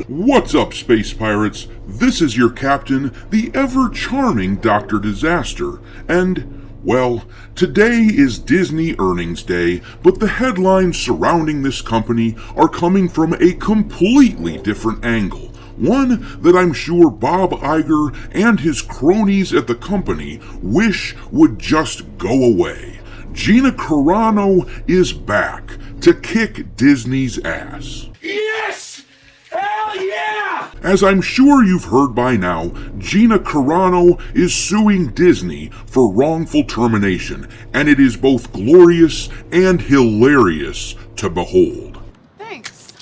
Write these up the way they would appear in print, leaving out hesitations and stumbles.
What's up, space pirates? This is your captain, the ever-charming Dr. Disaster, and, well, today is Disney earnings day, but the headlines surrounding this company are coming from a completely different angle. One that I'm sure Bob Iger and his cronies at the company wish would just go away. Gina Carano is back to kick Disney's ass. Yes! Hell yeah! As I'm sure you've heard by now, Gina Carano is suing Disney for wrongful termination, and it is both glorious and hilarious to behold. Thanks.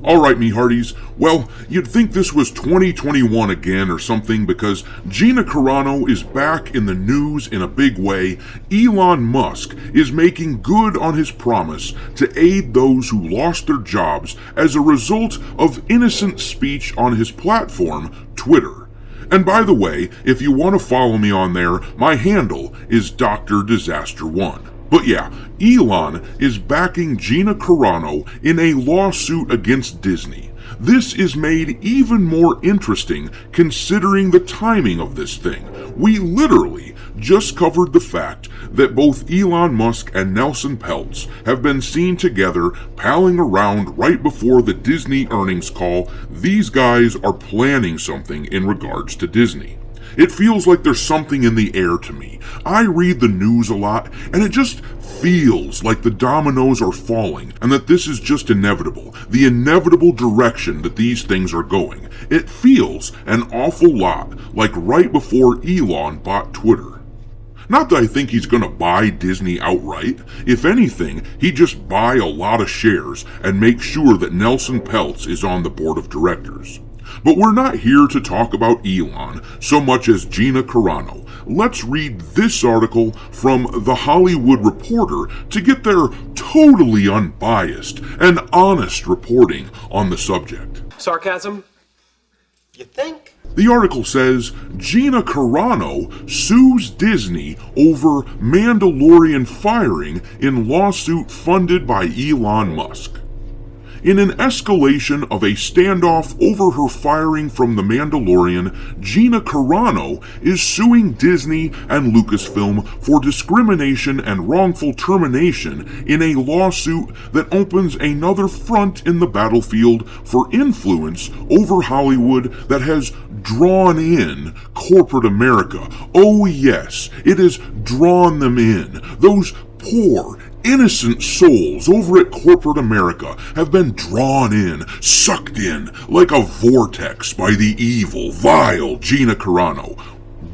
Alright, me hearties, well, you'd think this was 2021 again or something because Gina Carano is back in the news in a big way. Elon Musk is making good on his promise to aid those who lost their jobs as a result of innocent speech on his platform, Twitter. And by the way, if you want to follow me on there, my handle is Dr. Disaster 1. But yeah, Elon is backing Gina Carano in a lawsuit against Disney. This is made even more interesting considering the timing of this thing. We literally just covered the fact that both Elon Musk and Nelson Peltz have been seen together palling around right before the Disney earnings call. These guys are planning something in regards to Disney. It feels like there's something in the air to me. I read the news a lot, and it just feels like the dominoes are falling, and that this is just inevitable, the inevitable direction that these things are going. It feels an awful lot like right before Elon bought Twitter. Not that I think he's gonna buy Disney outright. If anything, he'd just buy a lot of shares and make sure that Nelson Peltz is on the board of directors. But we're not here to talk about Elon so much as Gina Carano. Let's read this article from The Hollywood Reporter to get their totally unbiased and honest reporting on the subject. Sarcasm? You think? The article says, Gina Carano sues Disney over Mandalorian firing in lawsuit funded by Elon Musk. In an escalation of a standoff over her firing from The Mandalorian, Gina Carano is suing Disney and Lucasfilm for discrimination and wrongful termination in a lawsuit that opens another front in the battlefield for influence over Hollywood that has drawn in corporate America. Oh yes, it has drawn them in. Those poor, innocent souls over at corporate America have been drawn in, sucked in, like a vortex by the evil, vile Gina Carano.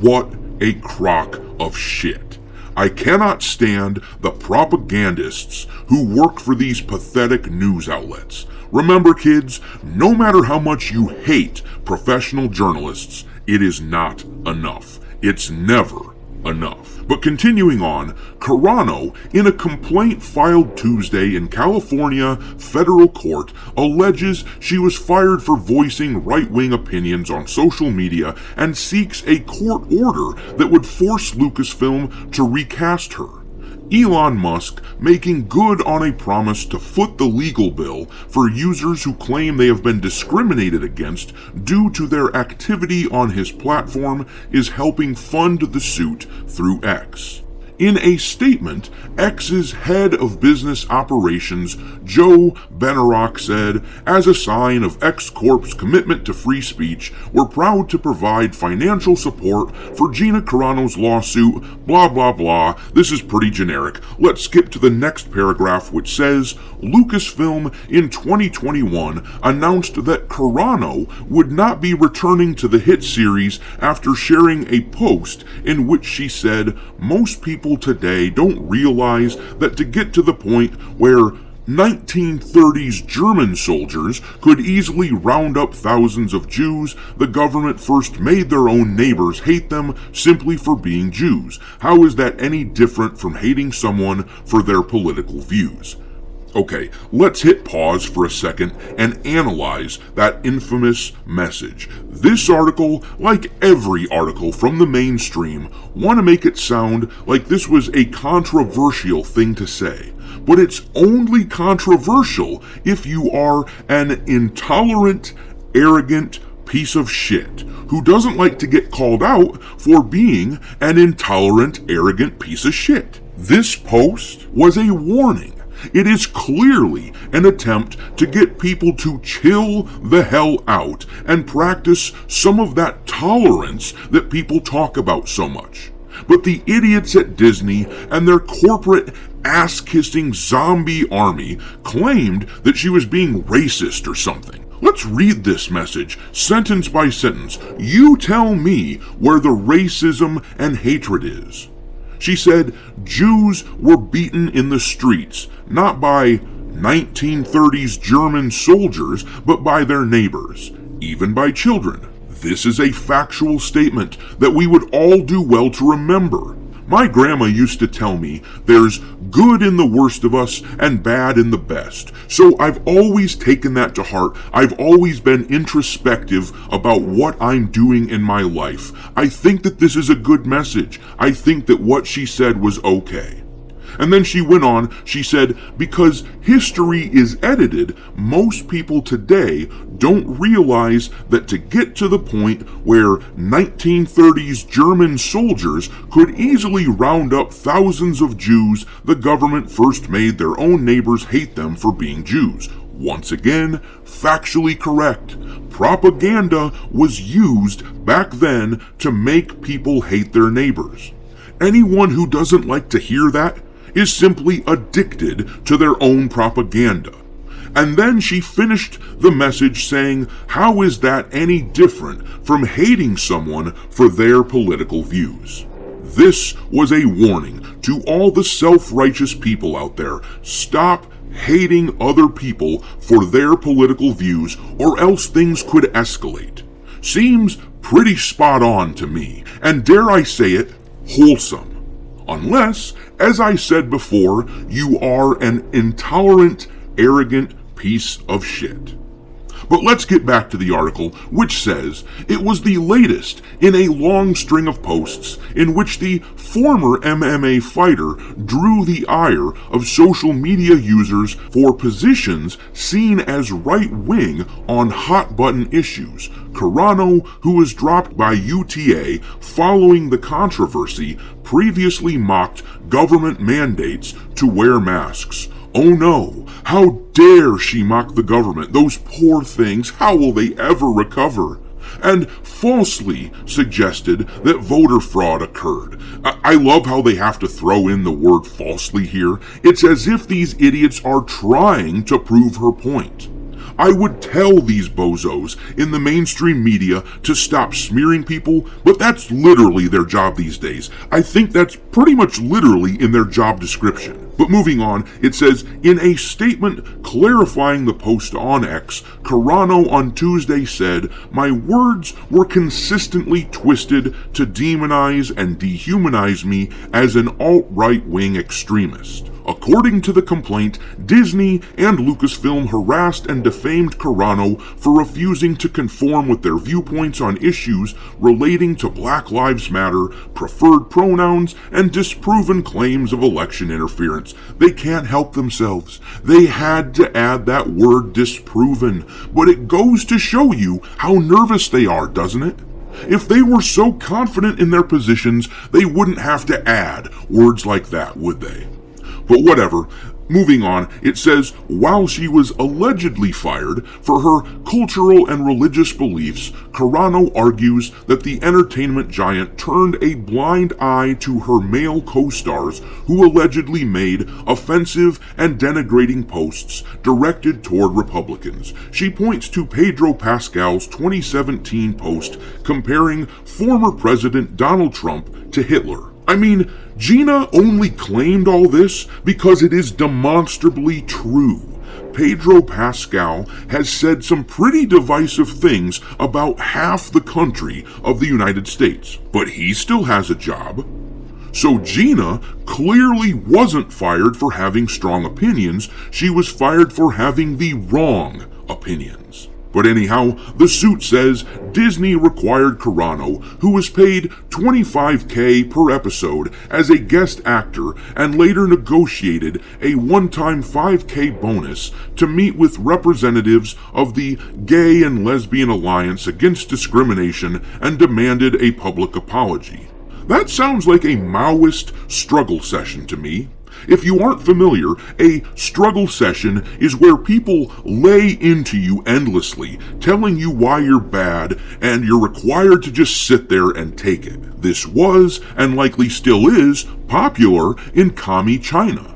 What a crock of shit. I cannot stand the propagandists who work for these pathetic news outlets. Remember, kids, no matter how much you hate professional journalists, it is not enough. It's never enough. But continuing on, Carano, in a complaint filed Tuesday in California federal court, alleges she was fired for voicing right-wing opinions on social media and seeks a court order that would force Lucasfilm to recast her. Elon Musk making good on a promise to foot the legal bill for users who claim they have been discriminated against due to their activity on his platform is helping fund the suit through X. In a statement, X's head of business operations, Joe Benarock, said, as a sign of X Corp's commitment to free speech, we're proud to provide financial support for Gina Carano's lawsuit, blah blah blah. This is pretty generic. Let's skip to the next paragraph, which says, Lucasfilm in 2021 announced that Carano would not be returning to the hit series after sharing a post in which she said, most people people today don't realize that to get to the point where 1930s German soldiers could easily round up thousands of Jews, the government first made their own neighbors hate them simply for being Jews? How is that any different from hating someone for their political views? Okay, let's hit pause for a second and analyze that infamous message. This article, like every article from the mainstream, want to make it sound like this was a controversial thing to say. But it's only controversial if you are an intolerant, arrogant piece of shit who doesn't like to get called out for being an intolerant, arrogant piece of shit. This post was a warning. It is clearly an attempt to get people to chill the hell out and practice some of that tolerance that people talk about so much. But the idiots at Disney and their corporate ass-kissing zombie army claimed that she was being racist or something. Let's read this message, sentence by sentence. You tell me where the racism and hatred is. She said Jews were beaten in the streets, not by 1930s German soldiers, but by their neighbors, even by children. This is a factual statement that we would all do well to remember. My grandma used to tell me there's good in the worst of us and bad in the best. So I've always taken that to heart. I've always been introspective about what I'm doing in my life. I think that this is a good message. I think that what she said was okay. And then she went on, she said, because history is edited, most people today don't realize that to get to the point where 1930s German soldiers could easily round up thousands of Jews, the government first made their own neighbors hate them for being Jews. Once again, factually correct. Propaganda was used back then to make people hate their neighbors. Anyone who doesn't like to hear that is simply addicted to their own propaganda. And then she finished the message saying, how is that any different from hating someone for their political views? This was a warning to all the self-righteous people out there. Stop hating other people for their political views, or else things could escalate. Seems pretty spot on to me, and dare I say it, wholesome. Unless, as I said before, you are an intolerant, arrogant piece of shit. But let's get back to the article, which says it was the latest in a long string of posts in which the former MMA fighter drew the ire of social media users for positions seen as right-wing on hot-button issues. Carano, who was dropped by UTA following the controversy, previously mocked government mandates to wear masks. Oh no, how dare she mock the government? Those poor things, how will they ever recover? And falsely suggested that voter fraud occurred. I love how they have to throw in the word falsely here. It's as if these idiots are trying to prove her point. I would tell these bozos in the mainstream media to stop smearing people, but that's literally their job these days. I think that's pretty much literally in their job description. But moving on, it says, in a statement clarifying the post on X, Carano on Tuesday said, my words were consistently twisted to demonize and dehumanize me as an alt-right wing extremist. According to the complaint, Disney and Lucasfilm harassed and defamed Carano for refusing to conform with their viewpoints on issues relating to Black Lives Matter, preferred pronouns, and disproven claims of election interference. They can't help themselves. They had to add that word disproven. But it goes to show you how nervous they are, doesn't it? If they were so confident in their positions, they wouldn't have to add words like that, would they? But whatever. Moving on, it says, while she was allegedly fired for her cultural and religious beliefs, Carano argues that the entertainment giant turned a blind eye to her male co-stars who allegedly made offensive and denigrating posts directed toward Republicans. She points to Pedro Pascal's 2017 post comparing former President Donald Trump to Hitler. I mean, Gina only claimed all this because it is demonstrably true. Pedro Pascal has said some pretty divisive things about half the country of the United States, but he still has a job. So Gina clearly wasn't fired for having strong opinions, she was fired for having the wrong opinions. But anyhow, the suit says Disney required Carano, who was paid $25,000 per episode as a guest actor and later negotiated a one-time $5,000 bonus, to meet with representatives of the Gay and Lesbian Alliance Against Discrimination and demanded a public apology. That sounds like a Maoist struggle session to me. If you aren't familiar, a struggle session is where people lay into you endlessly, telling you why you're bad, and you're required to just sit there and take it. This was, and likely still is, popular in commie China.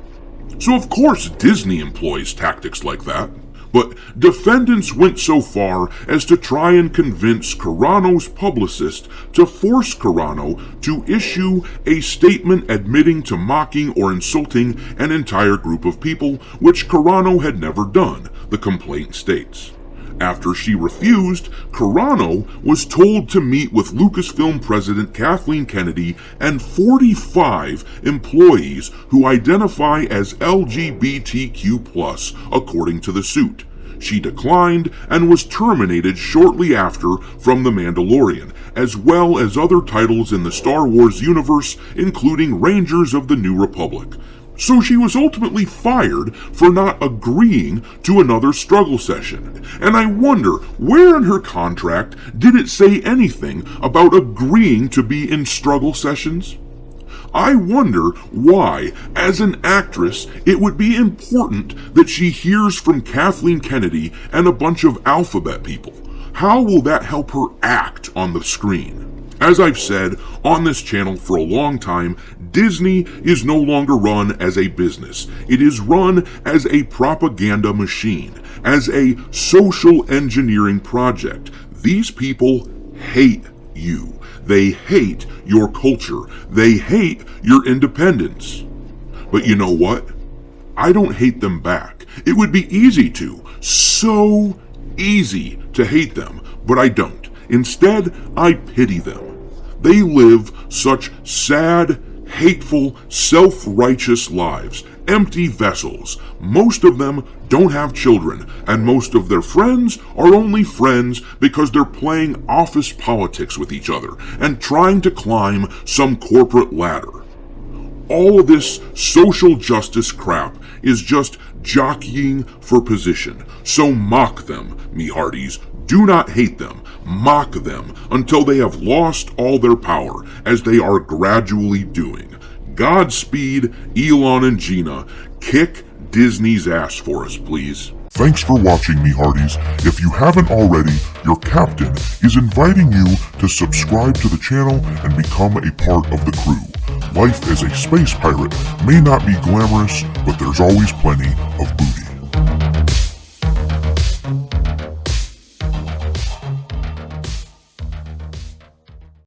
So of course Disney employs tactics like that. But defendants went so far as to try and convince Carano's publicist to force Carano to issue a statement admitting to mocking or insulting an entire group of people, which Carano had never done, the complaint states. After she refused, Carano was told to meet with Lucasfilm president Kathleen Kennedy and 45 employees who identify as LGBTQ+, according to the suit. She declined and was terminated shortly after from The Mandalorian, as well as other titles in the Star Wars universe, including Rangers of the New Republic. So she was ultimately fired for not agreeing to another struggle session. And I wonder, where in her contract did it say anything about agreeing to be in struggle sessions? I wonder why, as an actress, it would be important that she hears from Kathleen Kennedy and a bunch of alphabet people. How will that help her act on the screen? As I've said on this channel for a long time, Disney is no longer run as a business. It is run as a propaganda machine, as a social engineering project. These people hate you. They hate your culture. They hate your independence. But you know what? I don't hate them back. It would be easy to. So easy to hate them, but I don't. Instead, I pity them. They live such sad, hateful, self-righteous lives, empty vessels. Most of them don't have children, and most of their friends are only friends because they're playing office politics with each other and trying to climb some corporate ladder. All of this social justice crap is just jockeying for position. So mock them, me hearties. Do not hate them. Mock them until they have lost all their power, as they are gradually doing. Godspeed, Elon and Gina. Kick Disney's ass for us, please. Thanks for watching, me hearties. If you haven't already, your captain is inviting you to subscribe to the channel and become a part of the crew. Life as a space pirate may not be glamorous, but there's always plenty of booty.